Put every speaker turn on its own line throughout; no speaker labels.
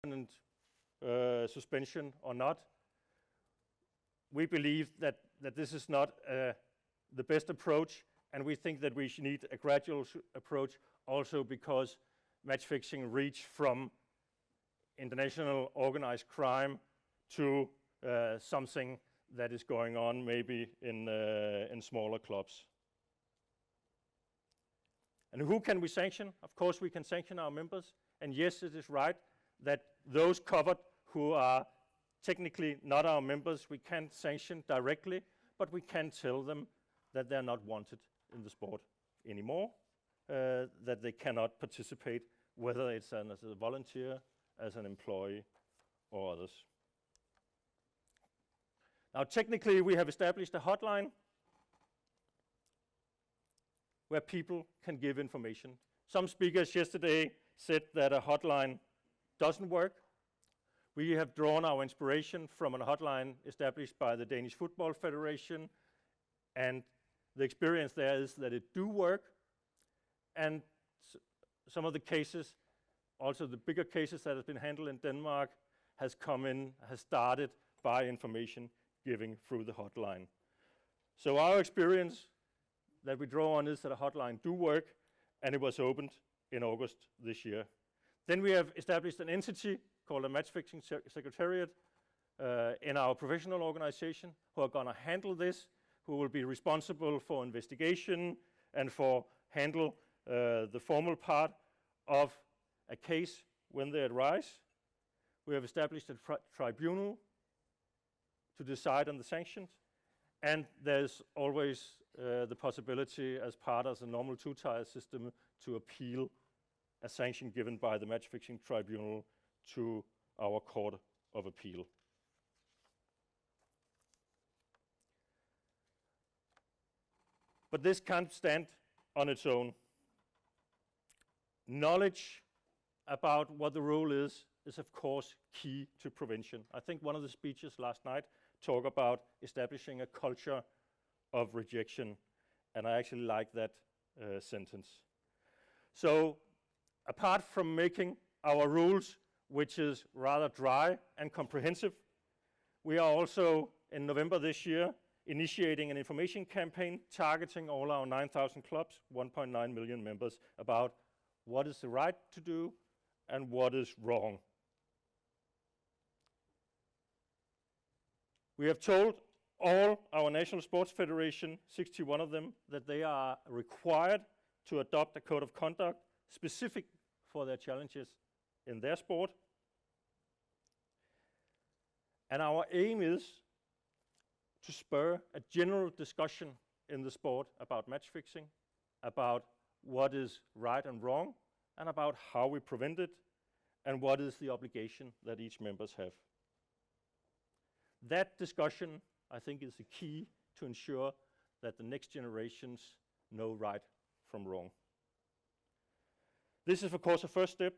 permanent suspension or not. We believe that this is not the best approach, and we think that we should need a gradual approach also because match fixing reach from international organized crime to something that is going on maybe in smaller clubs. And who can we sanction? Of course we can sanction our members, and yes, it is right that those covered who are technically not our members, we can't sanction directly, but we can tell them that they're not wanted in the sport anymore, that they cannot participate, whether it's as a volunteer, as an employee, or others. Now, technically, we have established a hotline where people can give information. Some speakers yesterday said that a hotline doesn't work. We have drawn our inspiration from a hotline established by the Danish Football Federation, and the experience there is that it do work, and some of the cases, also the bigger cases that have been handled in Denmark, has started by information giving through the hotline. So our experience that we draw on is that a hotline do work, and it was opened in August this year. Then we have established an entity called a match-fixing secretariat in our professional organization who are going to handle this, who will be responsible for investigation and for handle the formal part of a case when they arise. We have established a tribunal to decide on the sanctions, and there's always the possibility as part of the normal two-tier system to appeal a sanction given by the match-fixing tribunal to our Court of Appeal. But this can't stand on its own. Knowledge about what the rule is of course key to prevention. I think one of the speeches last night talked about establishing a culture of rejection, and I actually like that sentence. So apart from making our rules, which is rather dry and comprehensive, we are also in November this year initiating an information campaign targeting all our 9,000 clubs, 1.9 million members, about what is the right to do and what is wrong. We have told all our national sports federation, 61 of them, that they are required to adopt a code of conduct specific for their challenges in their sport. And our aim is to spur a general discussion in the sport about match fixing, about what is right and wrong, and about how we prevent it, and what is the obligation that each members have. That discussion, I think, is the key to ensure that the next generations know right from wrong. This is, of course, a first step.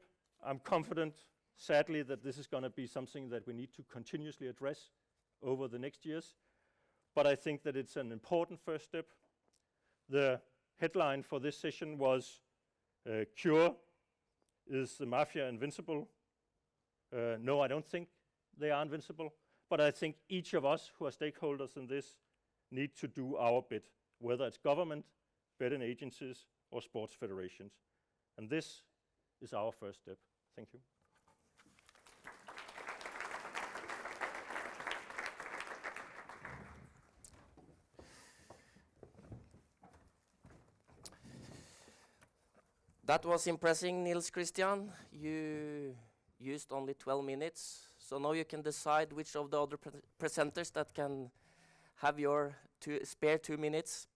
I'm confident, sadly, that this is going to be something that we need to continuously address over the next years. But I think that it's an important first step. The headline for this session was Cure, is the mafia invincible? No, I don't think they are invincible. But I think each of us who are stakeholders in this need to do our bit, whether it's government, betting agencies, or sports federations. And this is our first step. Thank you.
That was impressing, Niels-Christian. You used only 12 minutes, so now you can decide which of the other presenters that can have your spare 2 minutes.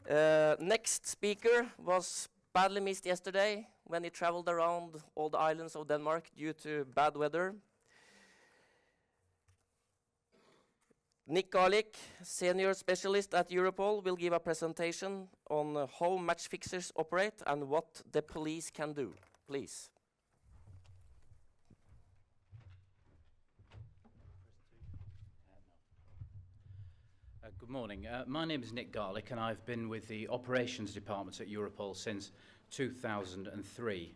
Next speaker was badly missed yesterday when he traveled around all the islands of Denmark due to bad weather. Garlick, senior specialist at Europol, will give a presentation on how match fixers operate and what the police can do. Please.
Good morning. My name is Garlick, and I've been with the operations department at Europol since 2003.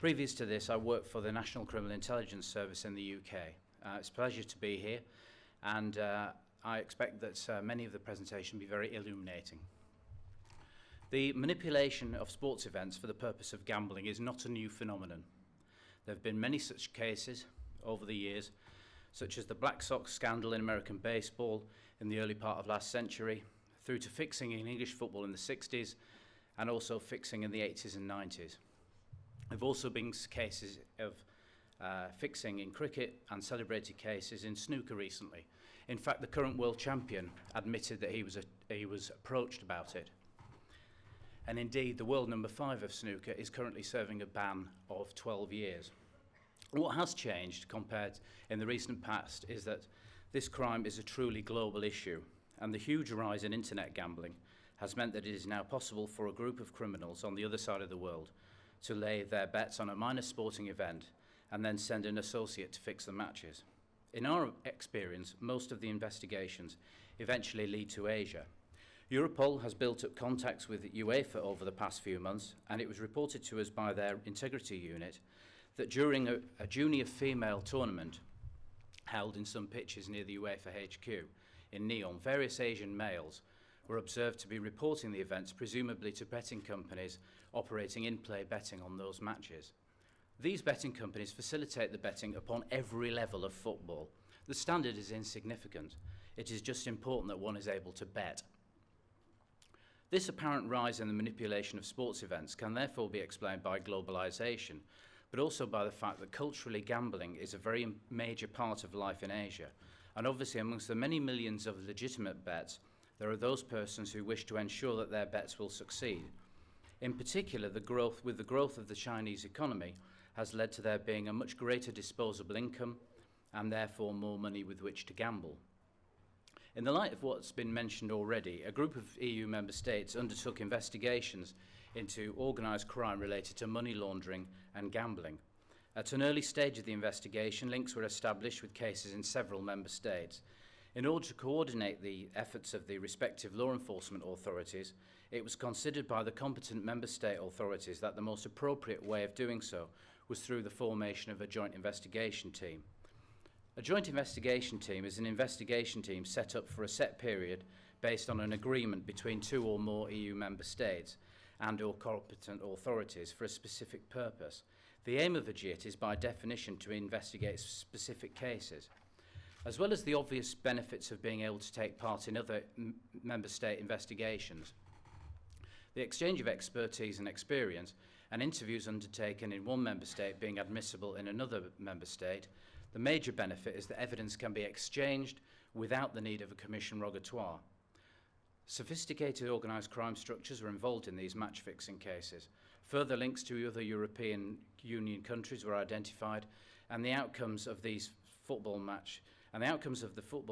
Previous to this, I worked for the National Criminal Intelligence Service in the UK. It's a pleasure to be here, and I expect that many of the presentation will be very illuminating. The manipulation of sports events for the purpose of gambling is not a new phenomenon. There have been many such cases over the years, such as the Black Sox scandal in American baseball in the early part of last century, through to fixing in English football in the 60s, and also fixing in the 80s and 90s. There have also been cases of fixing in cricket and celebrated cases in snooker recently. In fact, the current world champion admitted that he was approached about it. And indeed, the world number 5 of snooker is currently serving a ban of 12 years. What has changed compared in the recent past is that this crime is a truly global issue, and the huge rise in internet gambling has meant that it is now possible for a group of criminals on the other side of the world to lay their bets on a minor sporting event and then send an associate to fix the matches. In our experience, most of the investigations eventually lead to Asia. Europol has built up contacts with UEFA over the past few months, and it was reported to us by their integrity unit that during a junior female tournament held in some pitches near the UEFA HQ in Nyon, various Asian males were observed to be reporting the events, presumably to betting companies operating in-play betting on those matches. These betting companies facilitate the betting upon every level of football. The standard is insignificant. It is just important that one is able to bet. This apparent rise in the manipulation of sports events can therefore be explained by globalization, but also by the fact that culturally gambling is a very major part of life in Asia. And obviously amongst the many millions of legitimate bets, there are those persons who wish to ensure that their bets will succeed. In particular, the growth of the Chinese economy has led to there being a much greater disposable income and therefore more money with which to gamble. In the light of what's been mentioned already, a group of EU member states undertook investigations into organised crime related to money laundering and gambling. At an early stage of the investigation, links were established with cases in several member states. In order to coordinate the efforts of the respective law enforcement authorities, it was considered by the competent member state authorities that the most appropriate way of doing so was through the formation of a joint investigation team. A joint investigation team is an investigation team set up for a set period based on an agreement between 2 or more EU member states and or competent authorities for a specific purpose. The aim of a JIT is by definition to investigate specific cases. As well as the obvious benefits of being able to take part in other member state investigations, the exchange of expertise and experience and interviews undertaken in one member state being admissible in another member state, the major benefit is that evidence can be exchanged without the need of a commission rogatoire. Sophisticated organised crime structures are involved in these match-fixing cases. Further links to other European Union countries were identified, and the outcomes of the football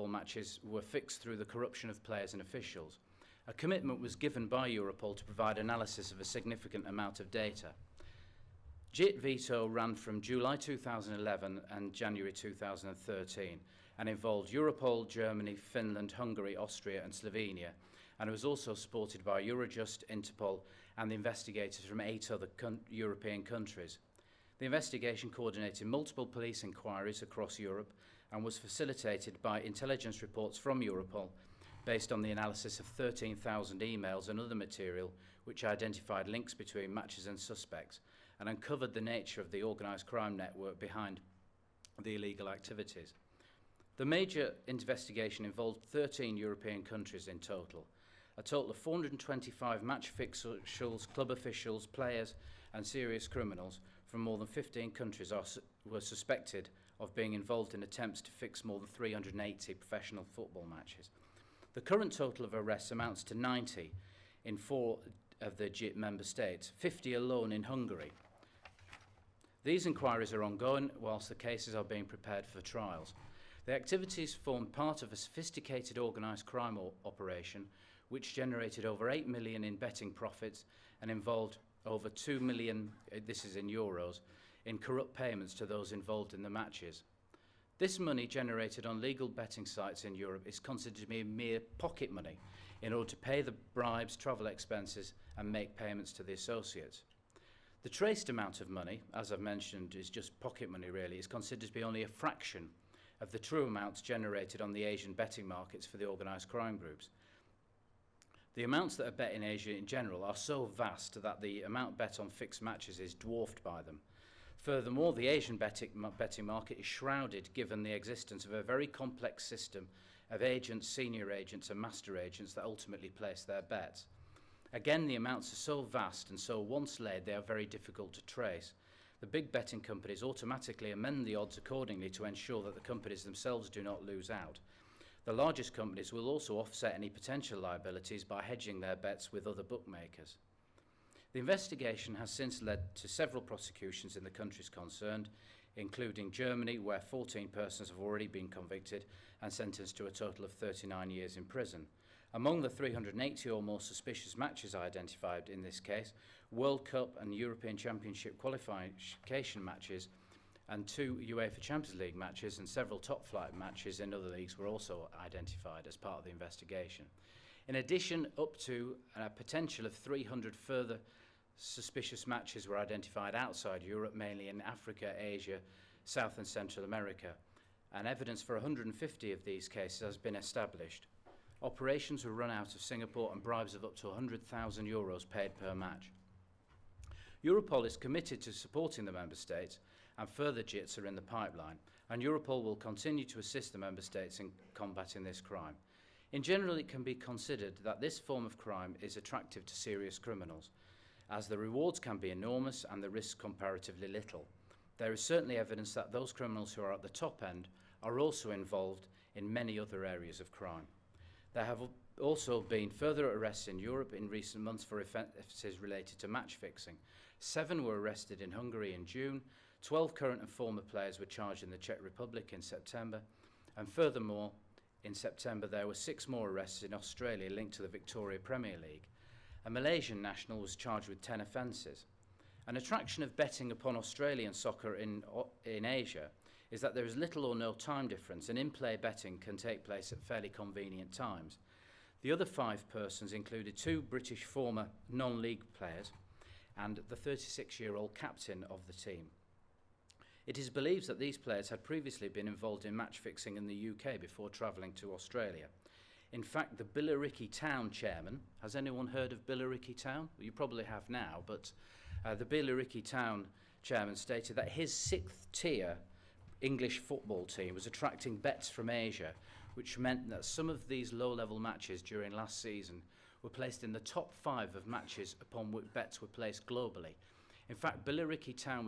matches were fixed through the corruption of players and officials. A commitment was given by Europol to provide analysis of a significant amount of data. JIT veto ran from July 2011 and January 2013 and involved Europol, Germany, Finland, Hungary, Austria and Slovenia, and it was also supported by Eurojust, Interpol and the investigators from 8 other European countries. The investigation coordinated multiple police inquiries across Europe and was facilitated by intelligence reports from Europol based on the analysis of 13,000 emails and other material which identified links between matches and suspects and uncovered the nature of the organised crime network behind the illegal activities. The major investigation involved 13 European countries in total. A total of 425 match fixers, club officials, players and serious criminals from more than 15 countries were suspected of being involved in attempts to fix more than 380 professional football matches. The current total of arrests amounts to 90 in 4 of the JIT member states, 50 alone in Hungary. These inquiries are ongoing whilst the cases are being prepared for trials. The activities form part of a sophisticated organised crime operation which generated over 8 million in betting profits and involved over 2 million, this is in euros, in corrupt payments to those involved in the matches. This money generated on legal betting sites in Europe is considered to be mere pocket money in order to pay the bribes, travel expenses and make payments to the associates. The traced amount of money, as I've mentioned, is just pocket money really, is considered to be only a fraction of the true amounts generated on the Asian betting markets for the organised crime groups. The amounts that are bet in Asia in general are so vast that the amount bet on fixed matches is dwarfed by them. Furthermore, the Asian betting market is shrouded given the existence of a very complex system of agents, senior agents and master agents that ultimately place their bets. Again, the amounts are so vast and so once laid they are very difficult to trace. The big betting companies automatically amend the odds accordingly to ensure that the companies themselves do not lose out. The largest companies will also offset any potential liabilities by hedging their bets with other bookmakers. The investigation has since led to several prosecutions in the countries concerned, including Germany, where 14 persons have already been convicted and sentenced to a total of 39 years in prison. Among the 380 or more suspicious matches identified in this case, World Cup and European Championship qualification matches and 2 UEFA Champions League matches and several top-flight matches in other leagues were also identified as part of the investigation. In addition, up to a potential of 300 further suspicious matches were identified outside Europe, mainly in Africa, Asia, South and Central America, and evidence for 150 of these cases has been established. Operations were run out of Singapore and bribes of up to €100,000 paid per match. Europol is committed to supporting the Member States and further JITs are in the pipeline, and Europol will continue to assist the Member States in combating this crime. In general, it can be considered that this form of crime is attractive to serious criminals, as the rewards can be enormous and the risk comparatively little. There is certainly evidence that those criminals who are at the top end are also involved in many other areas of crime. There have also been further arrests in Europe in recent months for offences related to match fixing. 7 were arrested in Hungary in June, 12 current and former players were charged in the Czech Republic in September, and furthermore, in September there were 6 more arrests in Australia linked to the Victoria Premier League. A Malaysian national was charged with 10 offences. An attraction of betting upon Australian soccer in Asia is that there is little or no time difference, and in-play betting can take place at fairly convenient times. The other 5 persons included 2 British former non-league players and the 36-year-old captain of the team. It is believed that these players had previously been involved in match fixing in the UK before travelling to Australia. In fact, the Billericay Town chairman, has anyone heard of Billericay Town? Well, you probably have now, but the Billericay Town chairman stated that his 6th tier English football team was attracting bets from Asia, which meant that some of these low-level matches during last season were placed in the top 5 of matches upon which bets were placed globally. In fact, Billericay Town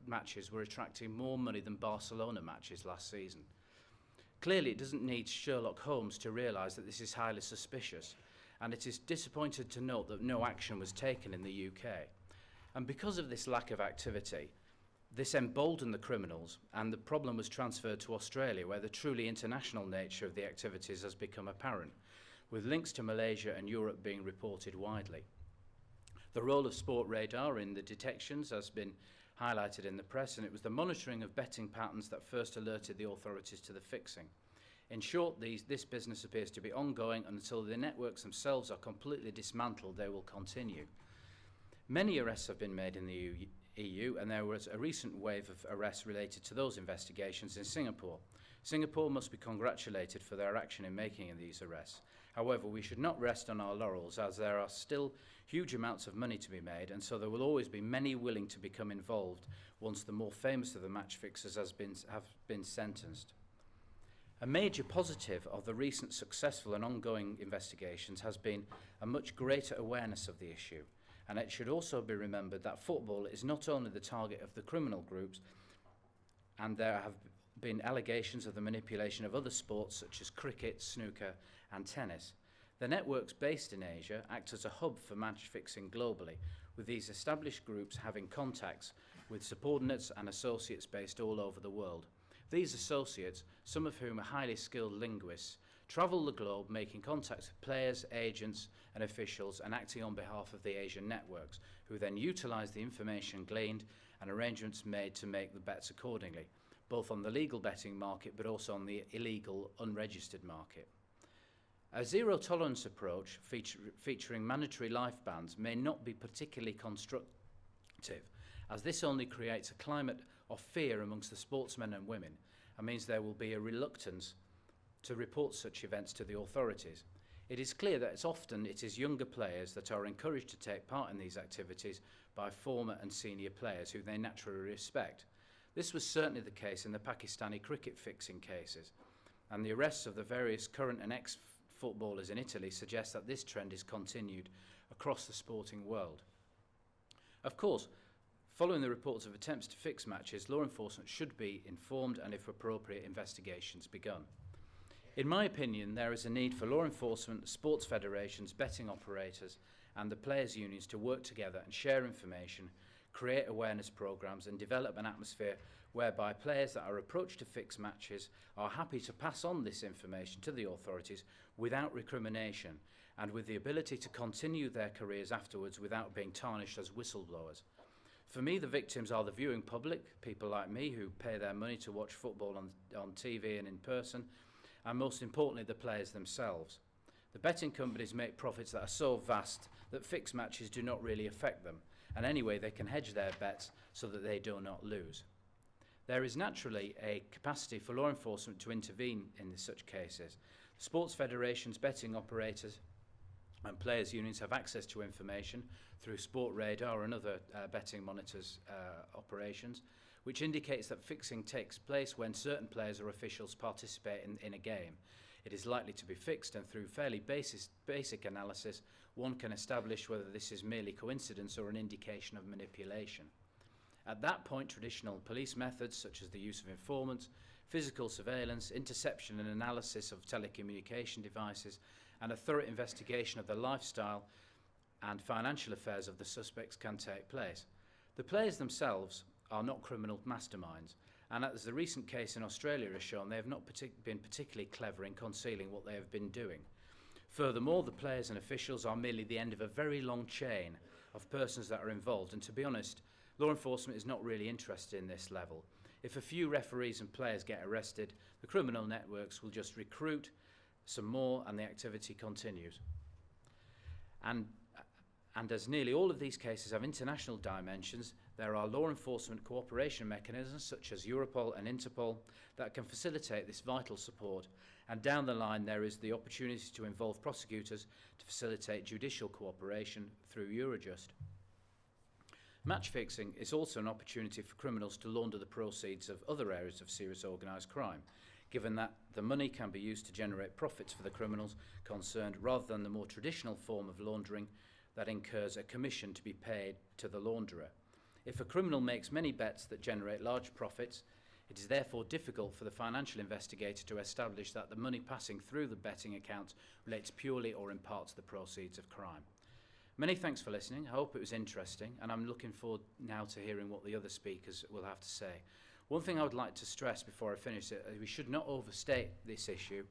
matches were attracting more money than Barcelona matches last season. Clearly, it doesn't need Sherlock Holmes to realise that this is highly suspicious, and it is disappointing to note that no action was taken in the UK. And because of this lack of activity, this emboldened the criminals, and the problem was transferred to Australia, where the truly international nature of the activities has become apparent, with links to Malaysia and Europe being reported widely. The role of Sport Radar in the detections has been highlighted in the press, and it was the monitoring of betting patterns that first alerted the authorities to the fixing. In short, this business appears to be ongoing, and until the networks themselves are completely dismantled, they will continue. Many arrests have been made in the EU, and there was a recent wave of arrests related to those investigations in Singapore. Singapore must be congratulated for their action in making these arrests. However, we should not rest on our laurels, as there are still huge amounts of money to be made, and so there will always be many willing to become involved once the more famous of the match fixers have been sentenced. A major positive of the recent successful and ongoing investigations has been a much greater awareness of the issue, and it should also be remembered that football is not only the target of the criminal groups, and there have been allegations of the manipulation of other sports such as cricket, snooker and tennis. The networks based in Asia act as a hub for match fixing globally, with these established groups having contacts with subordinates and associates based all over the world. These associates, some of whom are highly skilled linguists, travel the globe making contacts with players, agents and officials and acting on behalf of the Asian networks, who then utilise the information gleaned and arrangements made to make the bets accordingly, both on the legal betting market but also on the illegal, unregistered market. A zero-tolerance approach featuring mandatory life bans may not be particularly as this only creates a climate of fear amongst the sportsmen and women and means there will be a reluctance to report such events to the authorities. It is clear that it is younger players that are encouraged to take part in these activities by former and senior players who they naturally respect. This was certainly the case in the Pakistani cricket fixing cases, and the arrests of the various current and ex-footballers in Italy suggest that this trend is continued across the sporting world. Of course, following the reports of attempts to fix matches, law enforcement should be informed and, if appropriate, investigations begun. In my opinion, there is a need for law enforcement, sports federations, betting operators and the players' unions to work together and share information, create awareness programs and develop an atmosphere whereby players that are approached to fix matches are happy to pass on this information to the authorities without recrimination and with the ability to continue their careers afterwards without being tarnished as whistleblowers. For me, the victims are the viewing public, people like me who pay their money to watch football on TV and in person, and most importantly, the players themselves. The betting companies make profits that are so vast that fixed matches do not really affect them, and anyway, they can hedge their bets so that they do not lose. There is naturally a capacity for law enforcement to intervene in such cases. Sports federations, betting operators, and players' unions have access to information through Sport Radar and other betting monitors operations, which indicates that fixing takes place when certain players or officials participate in a game. It is likely to be fixed, and through fairly basic analysis, one can establish whether this is merely coincidence or an indication of manipulation. At that point, traditional police methods such as the use of informants, physical surveillance, interception and analysis of telecommunication devices, and a thorough investigation of the lifestyle and financial affairs of the suspects can take place. The players themselves are not criminal masterminds, and as the recent case in Australia has shown, they have not been particularly clever in concealing what they have been doing. Furthermore, the players and officials are merely the end of a very long chain of persons that are involved, and to be honest, law enforcement is not really interested in this level. If a few referees and players get arrested, the criminal networks will just recruit some more and the activity continues. And as nearly all of these cases have international dimensions, there are law enforcement cooperation mechanisms such as Europol and Interpol that can facilitate this vital support, and down the line there is the opportunity to involve prosecutors to facilitate judicial cooperation through Eurojust. Match fixing is also an opportunity for criminals to launder the proceeds of other areas of serious organised crime, given that the money can be used to generate profits for the criminals concerned rather than the more traditional form of laundering that incurs a commission to be paid to the launderer. If a criminal makes many bets that generate large profits, it is therefore difficult for the financial investigator to establish that the money passing through the betting account relates purely or in part to the proceeds of crime. Many thanks for listening. I hope it was interesting, and I'm looking forward now to hearing what the other speakers will have to say. One thing I would like to stress before I finish it, we should not overstate this issue,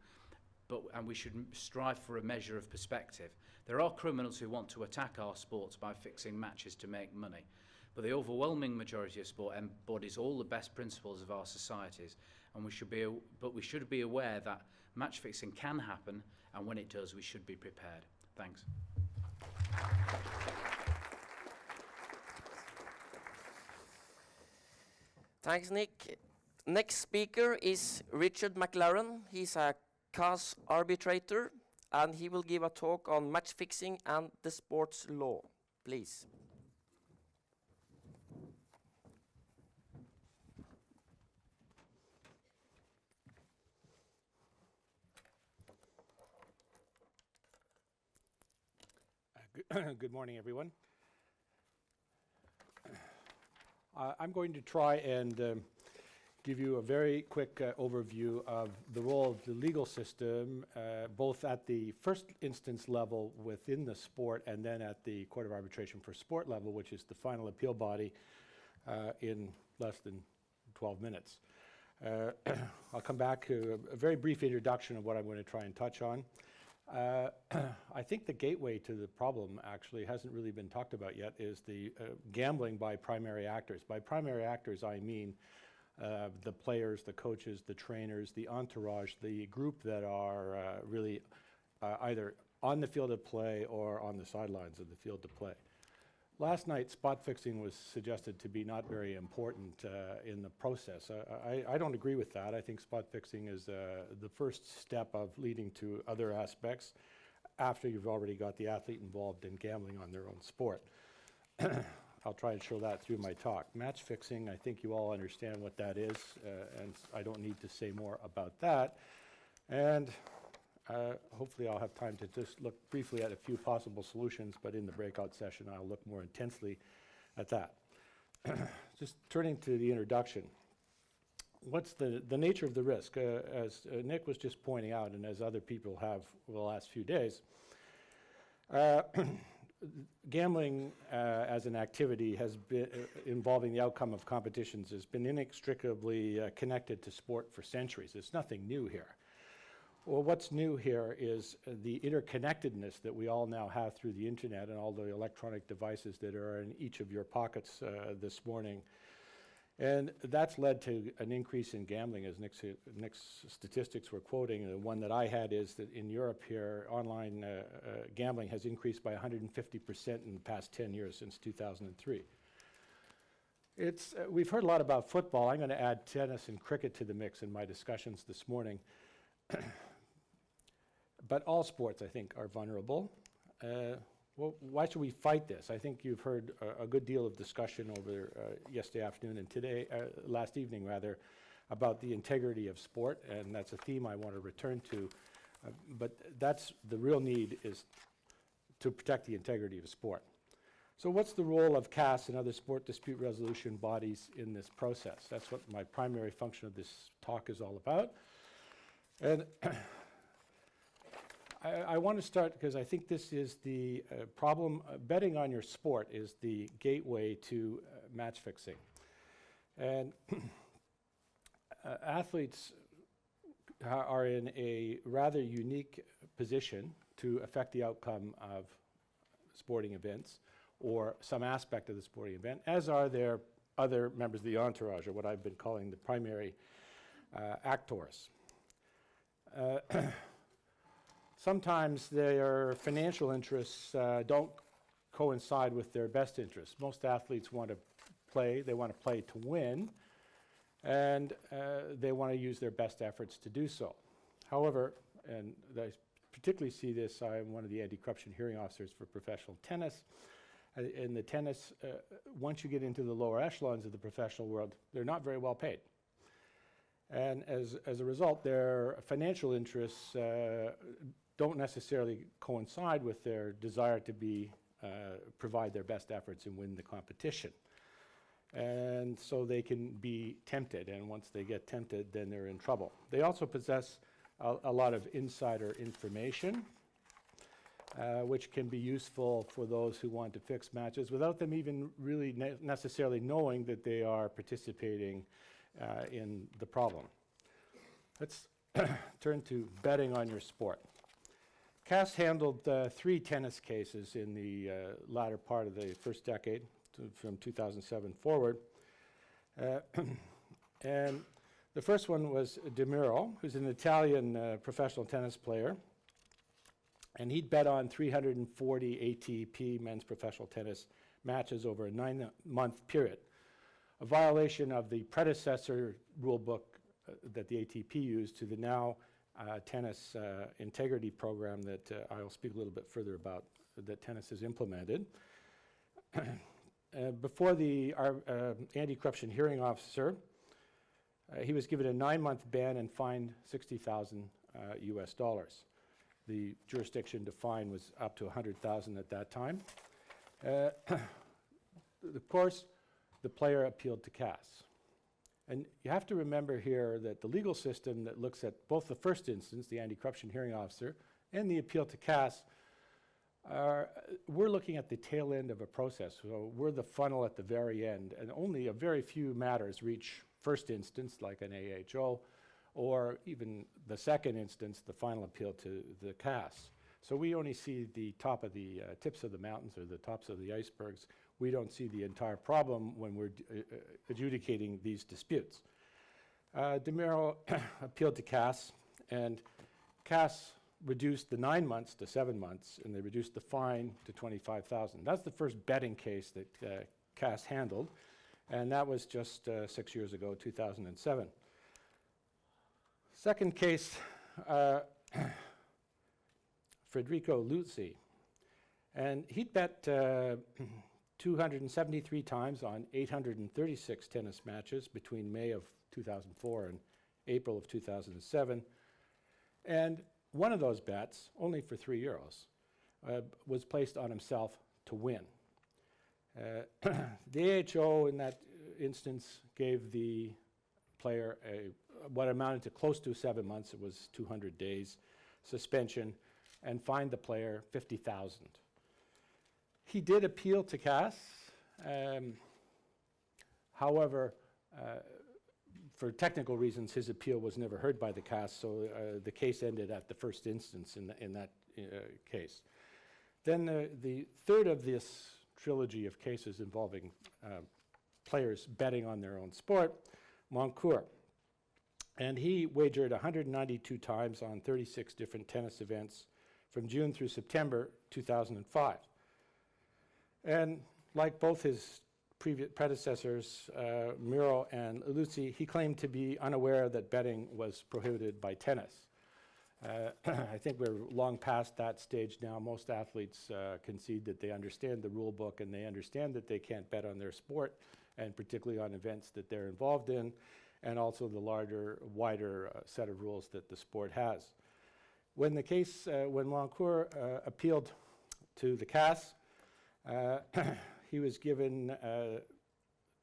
and we should strive for a measure of perspective. There are criminals who want to attack our sports by fixing matches to make money, but the overwhelming majority of sport embodies all the best principles of our societies, and we should be aware that match fixing can happen, and when it does, we should be prepared. Thanks.
Thanks, Nick. Next speaker is Richard McLaren. He's a CAS arbitrator, and he will give a talk on match fixing and the sports law. Please.
Good morning, everyone. I'm going to try and give you a very quick overview of the role of the legal system, both at the first instance level within the sport and then at the Court of Arbitration for Sport level, which is the final appeal body, in less than 12 minutes. I'll come back to a very brief introduction of what I'm going to try and touch on. I think the gateway to the problem actually hasn't really been talked about yet, is the gambling by primary actors. By primary actors, I mean the players, the coaches, the trainers, the entourage, the group that are really either on the field of play or on the sidelines of the field of play. Last night, spot fixing was suggested to be not very important in the process. I don't agree with that. I think spot fixing is the first step of leading to other aspects after you've already got the athlete involved in gambling on their own sport. I'll try and show that through my talk. Match fixing, I think you all understand what that is, and I don't need to say more about that. And hopefully I'll have time to just look briefly at a few possible solutions, but in the breakout session I'll look more intensely at that. Just turning to the introduction. What's the nature of the risk? As Nick was just pointing out, and as other people have over the last few days, gambling as an activity has been involving the outcome of competitions has been inextricably connected to sport for centuries. There's nothing new here. Well, what's new here is the interconnectedness that we all now have through the internet and all the electronic devices that are in each of your pockets this morning. And that's led to an increase in gambling, as Nick's statistics were quoting. The one that I had is that in Europe here, online gambling has increased by 150% in the past 10 years since 2003. We've heard a lot about football. I'm going to add tennis and cricket to the mix in my discussions this morning. But all sports, I think, are vulnerable. Well, why should we fight this? I think you've heard a good deal of discussion over yesterday afternoon and today, last evening rather, about the integrity of sport, and that's a theme I want to return to. But that's the real need, is to protect the integrity of sport. So what's the role of CAS and other sport dispute resolution bodies in this process? That's what my primary function of this talk is all about. And I want to start because I think this is the problem. Betting on your sport is the gateway to match fixing. And athletes are in a rather unique position to affect the outcome of sporting events or some aspect of the sporting event, as are their other members of the entourage, or what I've been calling the primary actors. Sometimes their financial interests don't coincide with their best interests. Most athletes want to play, they want to play to win, and they want to use their best efforts to do so. However, and I particularly see this, I'm one of the anti-corruption hearing officers for professional tennis. In the tennis, once you get into the lower echelons of the professional world, they're not very well paid. And as a result, their financial interests don't necessarily coincide with their desire to provide their best efforts and win the competition. And so they can be tempted, and once they get tempted, then they're in trouble. They also possess a lot of insider information, which can be useful for those who want to fix matches without them even really necessarily knowing that they are participating in the problem. Let's turn to betting on your sport. CAS handled 3 tennis cases in the latter part of the first decade, from 2007 forward. And the first one was De Muro, who's an Italian professional tennis player. And he'd bet on 340 ATP men's professional tennis matches over a 9-month period, a violation of the predecessor rule book that the ATP used to the now tennis integrity program that I'll speak a little bit further about, that tennis has implemented. Before the anti-corruption hearing officer, he was given a 9-month ban and fined $60,000 US dollars. The jurisdiction to fine was up to $100,000 at that time. Of course, the player appealed to CAS. And you have to remember here that the legal system that looks at both the first instance, the anti-corruption hearing officer, and the appeal to CAS, we're looking at the tail end of a process. So we're the funnel at the very end, and only a very few matters reach first instance, like an AHO, or even the second instance, the final appeal to the CAS. So we only see the top of the tips of the mountains or the tops of the icebergs. We don't see the entire problem when we're adjudicating these disputes. De Muro appealed to CAS, and CAS reduced the 9 months to 7 months, and they reduced the fine to 25,000. That's the first betting case that CAS handled, and that was just 6 years ago, 2007. Second case, Federico Luzzi, and he'd bet 273 times on 836 tennis matches between May of 2004 and April of 2007. And one of those bets, only for €3, was placed on himself to win. The AHO in that instance gave the player what amounted to close to 7 months. It was 200 days suspension, and fined the player 50,000. He did appeal to CAS. However, for technical reasons, his appeal was never heard by the CAS, so the case ended at the first instance in that case. Then the third of this trilogy of cases involving players betting on their own sport, Moncourt. And he wagered 192 times on 36 different tennis events from June through September 2005. And like both his predecessors, Muro and Luzzi, he claimed to be unaware that betting was prohibited by tennis. I think we're long past that stage now. Most athletes concede that they understand the rule book and they understand that they can't bet on their sport, and particularly on events that they're involved in, and also the wider set of rules that the sport has. When the case, when Moncourt appealed to the CAS, he was given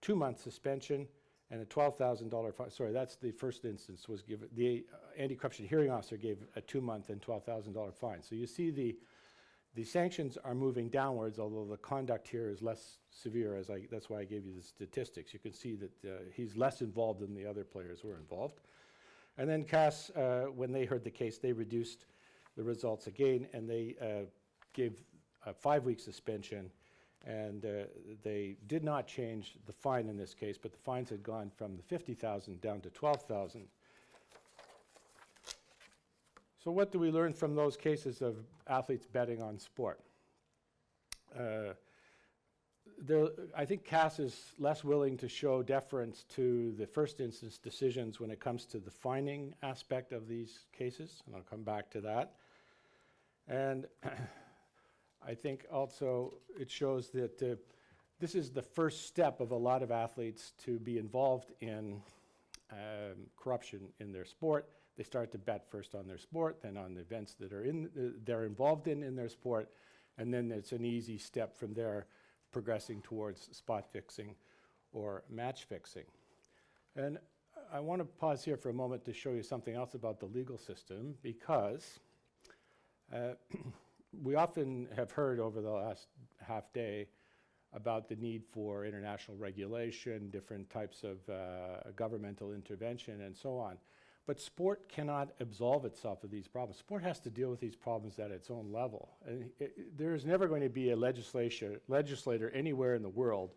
2 month suspension and a $12,000 fine. Sorry, that's the first instance was given. The anti-corruption hearing officer gave a 2 month and $12,000 fine. So you see the sanctions are moving downwards, although the conduct here is less severe. That's why I gave you the statistics. You can see that he's less involved than the other players were involved. And then CAS, when they heard the case, they reduced the results again, and they gave a 5-week suspension. And they did not change the fine in this case, but the fines had gone from the 50,000 down to 12,000. So what do we learn from those cases of athletes betting on sport? I think CAS is less willing to show deference to the first instance decisions when it comes to the fining aspect of these cases, and I'll come back to that. And I think also it shows that this is the first step of a lot of athletes to be involved in corruption in their sport. They start to bet first on their sport, then on the events that are they're involved in their sport, and then it's an easy step from there progressing towards spot fixing or match fixing. And I want to pause here for a moment to show you something else about the legal system, because we often have heard over the last half day about the need for international regulation, different types of governmental intervention, and so on. But sport cannot absolve itself of these problems. Sport has to deal with these problems at its own level. And there is never going to be a legislator anywhere in the world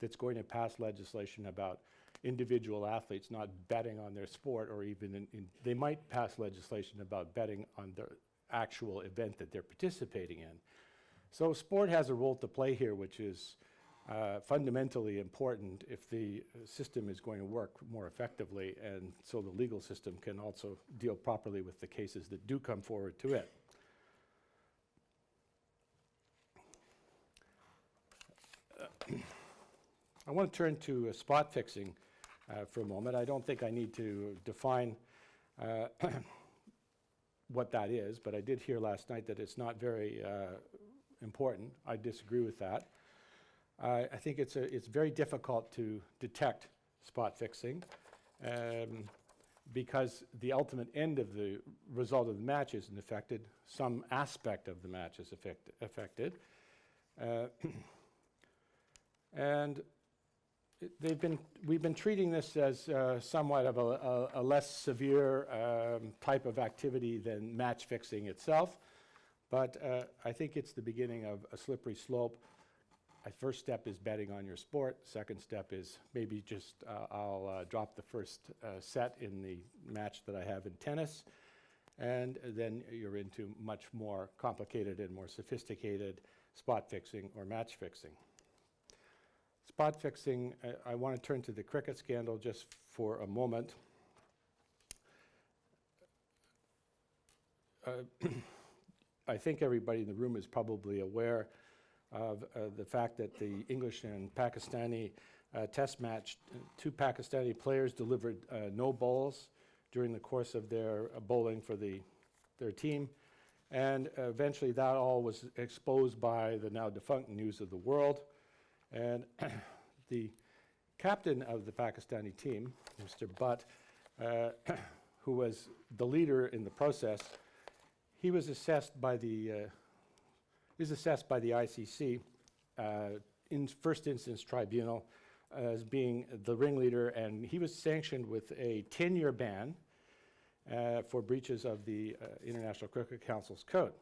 that's going to pass legislation about individual athletes not betting on their sport, or even they might pass legislation about betting on the actual event that they're participating in. So sport has a role to play here, which is fundamentally important if the system is going to work more effectively, and so the legal system can also deal properly with the cases that do come forward to it. I want to turn to spot fixing for a moment. I don't think I need to define what that is, but I did hear last night that it's not very important. I disagree with that. I think it's very difficult to detect spot fixing because the ultimate end of the result of the match isn't affected. Some aspect of the match is affected. And we've been treating this as somewhat of a less severe type of activity than match fixing itself, but I think it's the beginning of a slippery slope. First step is betting on your sport. Second step is maybe just I'll drop the first set in the match that I have in tennis. and then you're into much more complicated and more sophisticated spot fixing or match fixing. Spot fixing, I want to turn to the cricket scandal just for a moment. I think everybody in the room is probably aware of the fact that the English and Pakistani test match, two Pakistani players delivered no balls during the course of their bowling for their team. And eventually that all was exposed by the now defunct News of the World. And the captain of the Pakistani team, Mr. Butt, who was the leader in the process, he was assessed by the ICC in first instance tribunal as being the ringleader, and he was sanctioned with a 10-year ban for breaches of the International Cricket Council's code.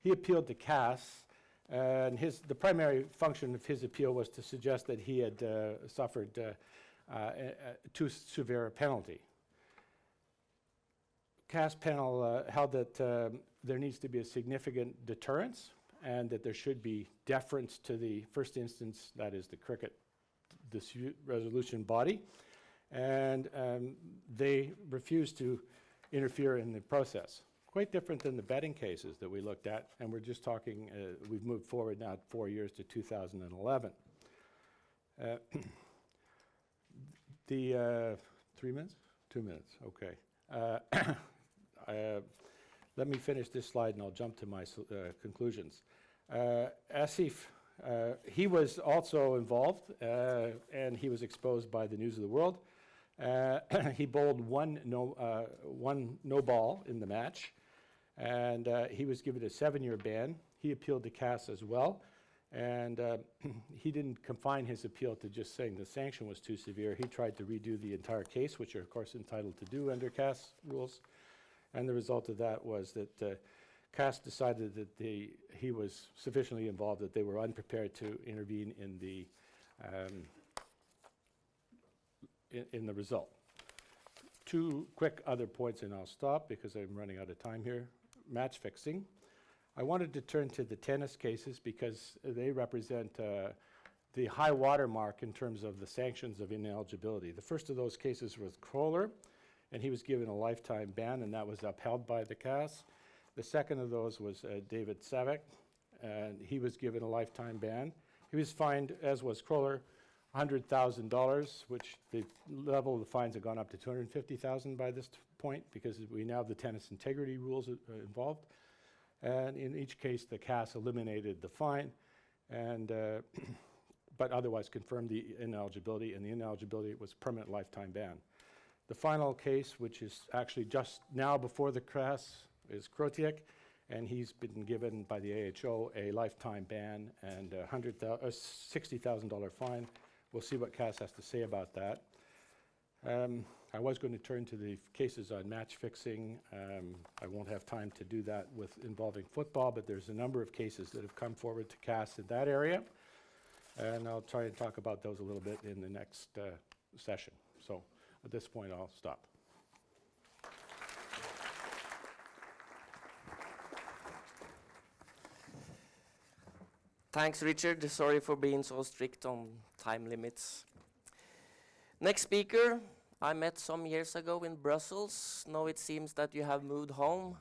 He appealed to CAS, and the primary function of his appeal was to suggest that he had suffered too severe a penalty. CAS panel held that there needs to be a significant deterrence and that there should be deference to the first instance, that is the cricket dispute resolution body, and they refused to interfere in the process. Quite different than the betting cases that we looked at, and we're just talking, we've moved forward now 4 years to 2011. The 3 minutes? 2 minutes, okay. Let me finish this slide and I'll jump to my conclusions. Asif, he was also involved and he was exposed by the News of the World. He bowled one no ball in the match, and he was given a 7-year ban. He appealed to CAS as well, and he didn't confine his appeal to just saying the sanction was too severe. He tried to redo the entire case, which you're of course entitled to do under CAS rules, and the result of that was that CAS decided that he was sufficiently involved that they were unprepared to intervene in the in the result. 2 quick other points and I'll stop because I'm running out of time here. Match fixing. I wanted to turn to the tennis cases because they represent the high watermark in terms of the sanctions of ineligibility. The first of those cases was Kohler, and he was given a lifetime ban, and that was upheld by the CAS. The second of those was David Savek, and he was given a lifetime ban. He was fined, as was Kohler, $100,000, which the level of the fines have gone up to $250,000 by this point because we now have the tennis integrity rules involved. And in each case, the CAS eliminated the fine, and but otherwise confirmed the ineligibility, and the ineligibility was permanent lifetime ban. The final case, which is actually just now before the CAS, is Krotiak, and he's been given by the AHO a lifetime ban and a $60,000 fine. We'll see what CAS has to say about that. I was going to turn to the cases on match fixing. I won't have time to do that with involving football, but there's a number of cases that have come forward to CAS in that area, and I'll try and talk about those a little bit in the next session. So at this point, I'll stop.
Thanks, Richard. Sorry for being so strict on time limits. Next speaker, I met some years ago in Brussels. Now it seems that you have moved home.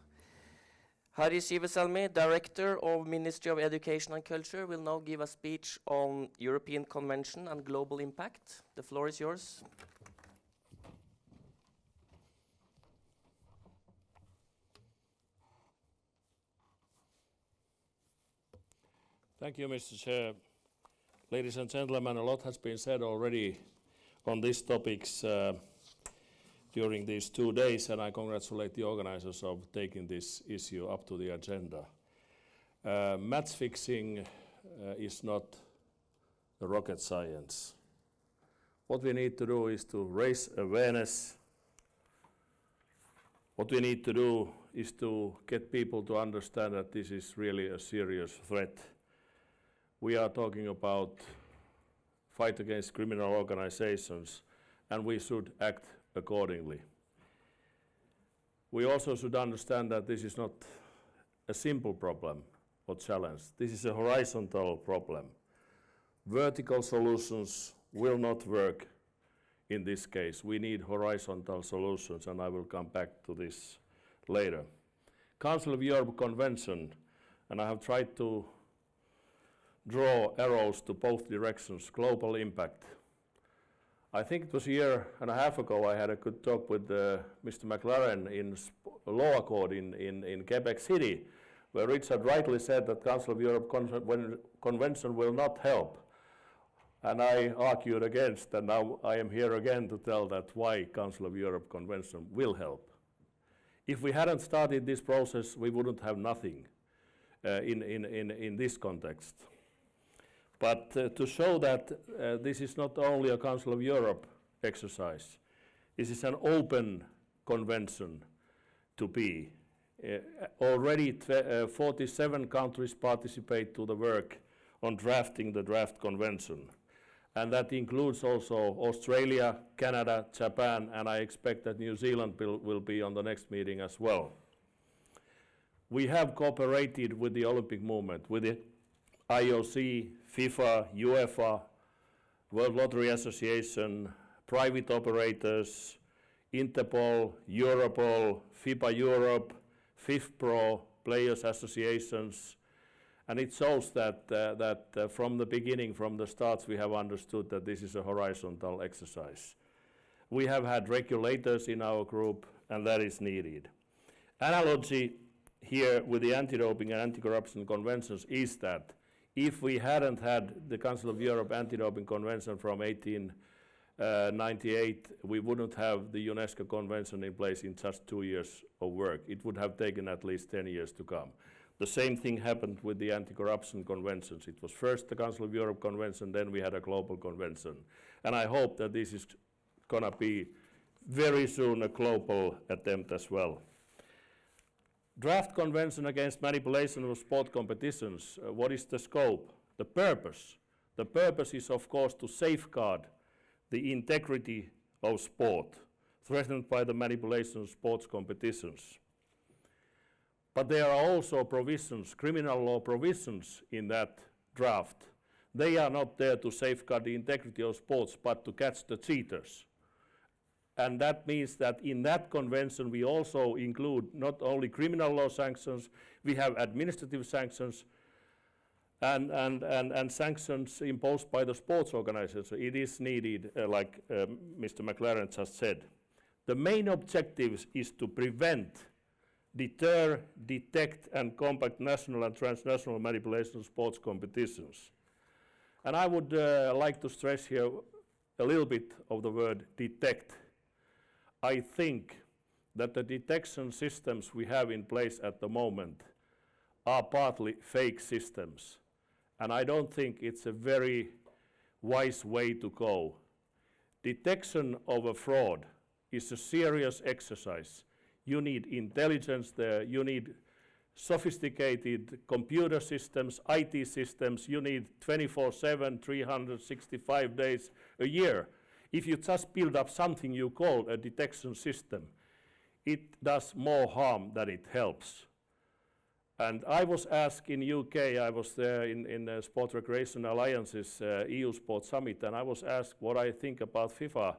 Harri Syväsalmi, Director of Ministry of Education and Culture, will now give a speech on European Convention and Global Impact. The floor is yours.
Thank you, Mr. Chair. Ladies and gentlemen, a lot has been said already on these topics during these 2 days, and I congratulate the organizers of taking this issue up to the agenda. Match fixing is not the rocket science. What we need to do is to raise awareness. What we need to do is to get people to understand that this is really a serious threat. We are talking about fight against criminal organizations, and we should act accordingly. we also should understand that this is not a simple problem or challenge. This is a horizontal problem. Vertical solutions will not work in this case. We need horizontal solutions, and I will come back to this later. Council of Europe Convention, and I have tried to draw arrows to both directions. Global impact. I think it was a year and a half ago I had a good talk with Mr. McLaren in law court in Quebec City, where Richard rightly said that Council of Europe Convention will not help. And I argued against, and now I am here again to tell that why Council of Europe Convention will help. If we hadn't started this process, we wouldn't have nothing in this context. But to show that this is not only a Council of Europe exercise, this is an open convention to be. Already 47 countries participate to the work on drafting the draft convention. And that includes also Australia, Canada, Japan, and I expect that New Zealand will be on the next meeting as well. We have cooperated with the Olympic movement, with the IOC, FIFA, UEFA, World Lottery Association, private operators, Interpol, Europol, FIBA Europe, FIFPro, players associations, and it shows that from the beginning, from the start, we have understood that this is a horizontal exercise. We have had regulators in our group, and that is needed. Analogy here with the anti-doping and anti-corruption conventions is that if we hadn't had the Council of Europe Anti-Doping Convention from 1898, we wouldn't have the UNESCO Convention in place in just 2 years of work. It would have taken at least 10 years to come. The same thing happened with the anti-corruption conventions. It was first the Council of Europe Convention, then we had a global convention. And I hope that this is going to be very soon a global attempt as well. Draft Convention against manipulation of sport competitions. What is the scope? The purpose. The purpose is, of course, to safeguard the integrity of sport, threatened by the manipulation of sports competitions. But there are also provisions, criminal law provisions in that draft. They are not there to safeguard the integrity of sports, but to catch the cheaters. And that means that in that convention we also include not only criminal law sanctions, we have administrative sanctions and sanctions imposed by the sports organizers. It is needed, like Mr. McLaren just said. The main objective is to prevent, deter, detect and combat national and transnational manipulation of sports competitions. And I would like to stress here a little bit of the word detect. I think that the detection systems we have in place at the moment are partly fake systems. And I don't think it's a very wise way to go. Detection of a fraud is a serious exercise. You need intelligence there, you need sophisticated computer systems, IT systems, you need 24/7, 365 days a year. If you just build up something you call a detection system, it does more harm than it helps. And I was asked in UK, I was there in Sport Recreation Alliance's EU Sports Summit, and I was asked what I think about FIFA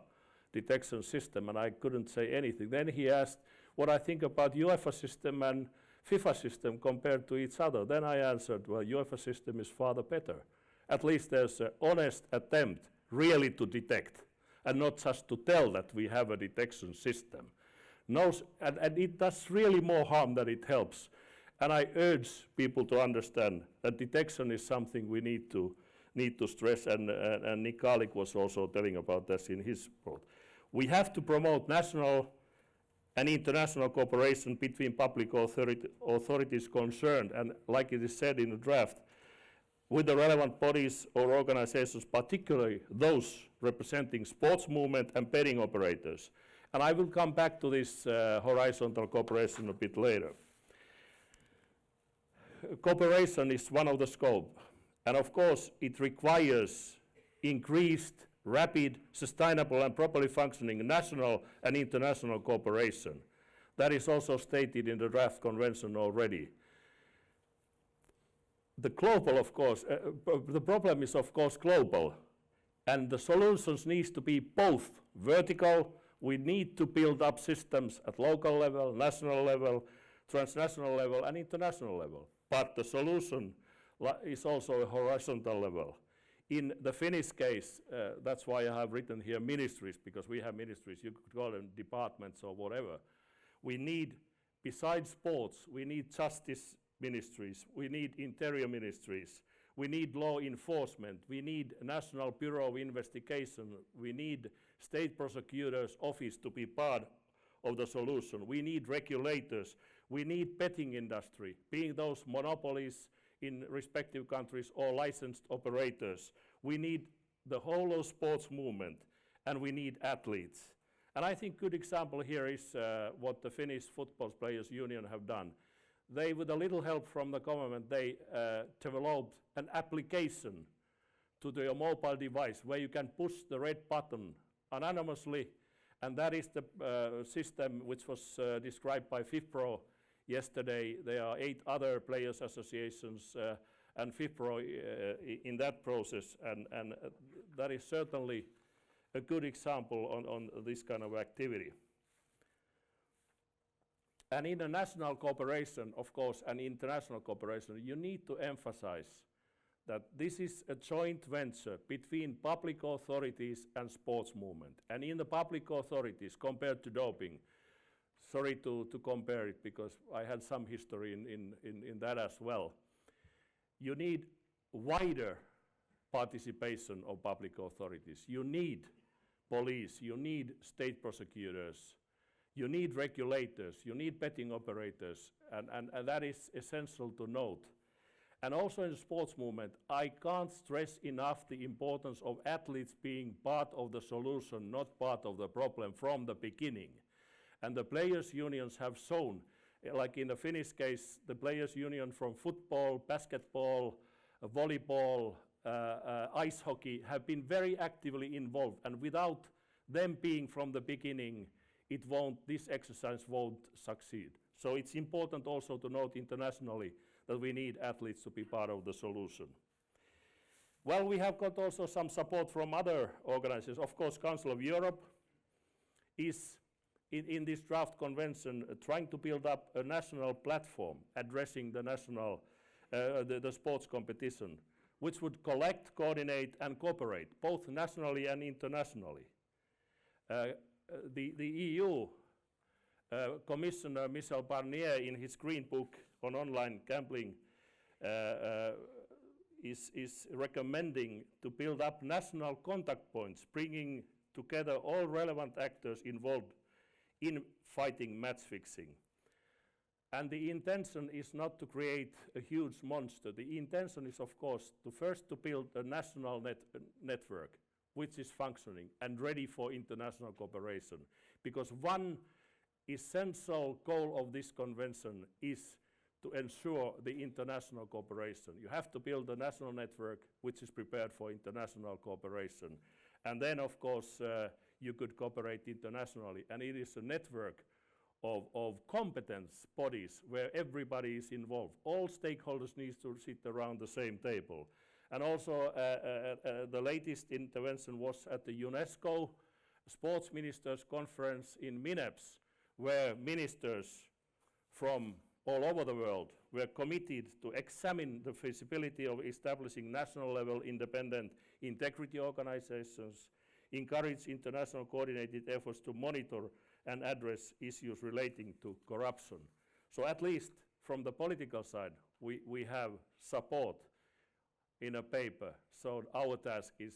detection system, and I couldn't say anything. Then he asked what I think about UEFA system and FIFA system compared to each other. Then I answered, well, UEFA system is far better. At least there's an honest attempt really to detect, and not just to tell that we have a detection system. And it does really more harm than it helps. And I urge people to understand that detection is something we need to stress, and Garlick was also telling about this in his report. We have to promote national and international cooperation between public authorities concerned, and like it is said in the draft, with the relevant bodies or organizations, particularly those representing sports movement and betting operators. And I will come back to this horizontal cooperation a bit later. Cooperation is one of the scope, and of course it requires increased, rapid, sustainable and properly functioning national and international cooperation. That is also stated in the draft convention already. The global, of course, the problem is of course global, and the solutions needs to be both vertical. We need to build up systems at local level, national level, transnational level, and international level. But the solution is also a horizontal level. In the Finnish case, that's why I have written here ministries, because we have ministries, you could call them departments or whatever. We need, besides sports, we need justice ministries, we need interior ministries, we need law enforcement, we need National Bureau of Investigation, we need state prosecutor's office to be part of the solution, we need regulators, we need betting industry, being those monopolies in respective countries or licensed operators. We need the whole of sports movement, and we need athletes. And I think good example here is what the Finnish Football Players Union have done. They, with a little help from the government, they developed an application to the mobile device where you can push the red button anonymously, and that is the system which was described by FIFPro yesterday. There are 8 other players associations and FIFPro in that process, and that is certainly a good example on this kind of activity. And in a national cooperation, of course, and international cooperation, you need to emphasize that this is a joint venture between public authorities and sports movement. And in the public authorities, compared to doping, sorry to compare it because I had some history in that as well, you need wider participation of public authorities. You need police, you need state prosecutors, you need regulators, you need betting operators, and that is essential to note. And also in the sports movement, I can't stress enough the importance of athletes being part of the solution, not part of the problem from the beginning. And the players' unions have shown, like in the Finnish case, the players' union from football, basketball, volleyball, ice hockey have been very actively involved, and without them being from the beginning, this exercise won't succeed. So it's important also to note internationally that we need athletes to be part of the solution. Well, we have got also some support from other organizations. Of course, Council of Europe is in this draft convention trying to build up a national platform addressing the national, the sports competition, which would collect, coordinate, and cooperate, both nationally and internationally. The EU Commissioner Michel Barnier, in his Green Book on online gambling, is recommending to build up national contact points, bringing together all relevant actors involved in fighting match fixing. And the intention is not to create a huge monster. The intention is, of course, to build a national network which is functioning and ready for international cooperation. Because one essential goal of this convention is to ensure the international cooperation. You have to build a national network which is prepared for international cooperation. And then, of course, you could cooperate internationally. And it is a network of competence bodies where everybody is involved. All stakeholders need to sit around the same table. And also, the latest intervention was at the UNESCO Sports Ministers Conference in Minneapolis, where ministers from all over the world were committed to examine the feasibility of establishing national level independent integrity organizations, encourage international coordinated efforts to monitor and address issues relating to corruption. So at least from the political side, we have support in a paper. So our task is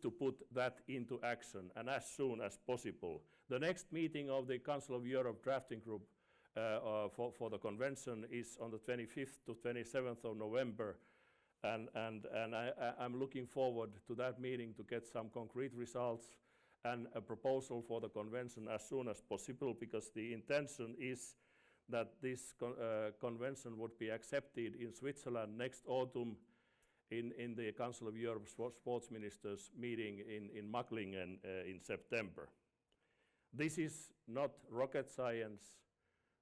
to put that into action, and as soon as possible. The next meeting of the Council of Europe drafting group for the convention is on the 25th to 27th of November, and I'm looking forward to that meeting to get some concrete results and a proposal for the convention as soon as possible, because the intention is that this convention would be accepted in Switzerland next autumn in the Council of Europe Sports Ministers meeting in Macklingen in September. This is not rocket science.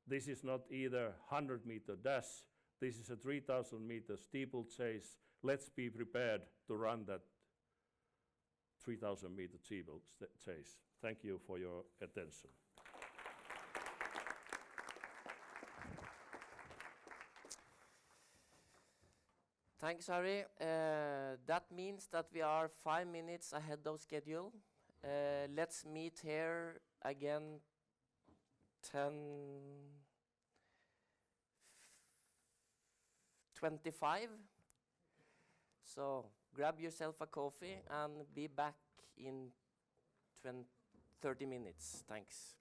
This is not either 100-meter dash. This is a 3,000-meter steeplechase. Let's be prepared to run that 3,000-meter steeplechase. Thank you for your attention.
Thanks, Harri. That means that we are 5 minutes ahead of schedule. Let's meet here again 10:25. So grab yourself a coffee and be back in 30 minutes. Thanks.